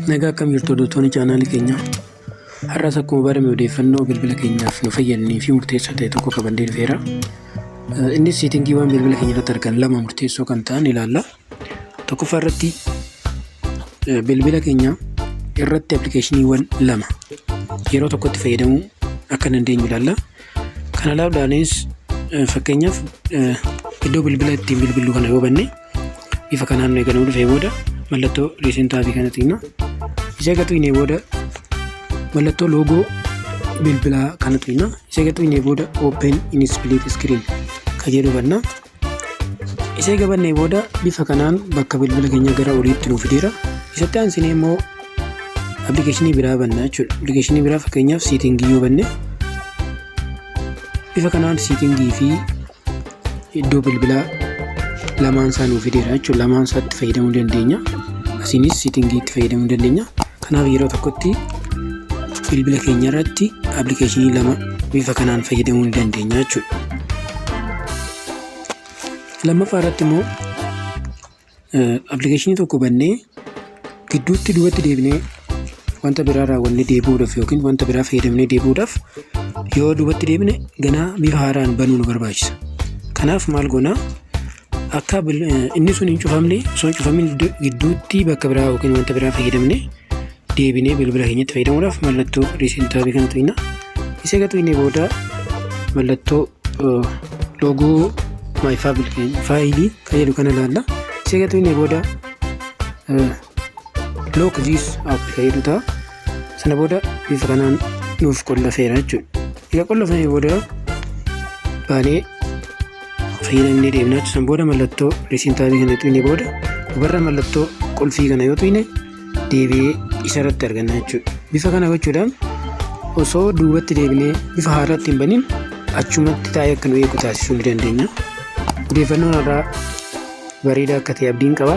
Nagaa akkam jirtu hordoftoonni chaanaalii keenyaa. Har'as akkuma barame odeeffannoo bilbila keenyaaf nu fayyadanii fi murteessaa ta'e tokko qabannee dhufeera. Innis seetingiiwwan bilbila keenya irratti argan lama murteessoo kan ta'an ilaalla. Tokkoffaa irratti bilbila keenya irratti appilikeeshiniiwwan lama yeroo tokkotti fayyadamuu akka dandeenyu ilaalla. Kana ilaaluudhaanis fakkeenyaaf iddoo bilbila ittiin bilbillu kana yoo banne bifa kanaan nu eegalee dhufee booda mallattoo riisentaa fi kana xiqqina isa gatu inni booda mallattoo loogoo bilbilaa kana xiqqina isa gatu inni booda open in split screen kan jedhu banna. Isa gabanne booda bifa kanaan bakka bilbila keenya gara oliitti nuuf fideera. Isatti aansinee immoo appilikeeshinii biraa banna jechuudha. Appilikeeshinii biraa fakkeenyaaf seetingii yoo banne bifa kanaan seetingii fi iddoo bilbilaa lamaan isaa nuuf fideera jechuudha. Lamaan isaatti fayyadamuu dandeenya. Asinis seetingii itti fayyadamuu dandeenya. Kanaaf yeroo tokkotti bilbila keenya irratti appilikeeshinii lama bifa kanaan fayyadamuu dandeenya jechuudha. Lammaffaa irratti immoo appilikeeshinii tokko bannee gidduutti duubatti deebinee wanta biraa raawwannee deebi'uudhaaf yookiin wanta biraa fayyadamnee deebi'uudhaaf yoo duubatti deebine ganaa bifa haaraan banuu nu barbaachisa. Kanaaf maal goonaa akka inni sun hin cufamne osoo hin cufamin gidduutti bakka biraa yookiin wanta biraa fayyadamnee deebinee bilbila keenyatti fayyadamuudhaaf mallattoo riisentaa fi kana xiqqina isa gatu inni booda mallattoo loogoo faayilii kan jedhu kana ilaalla. Isa gatu inni booda lock this app kan jedhu ta'a. Sana booda bifa kanaan nuuf qollafeera jechuudha. Egaa qollafamee booda baanee fayyadamnee deemnaa jechuudha. Sana booda mallattoo riisentaa fi kana xiqqinee booda dubarra mallattoo qulfii kana yoo xiqqine deebi'ee isarratti arganna jechuudha. Bifa kana gochuudhaan osoo duubatti deebinee bifa haaraatti hin banin achumatti taa'ee akka nu eegu taasisuu ni dandeenya. Odeeffannoon irraa bareedaa akka ta'e abdiin qaba.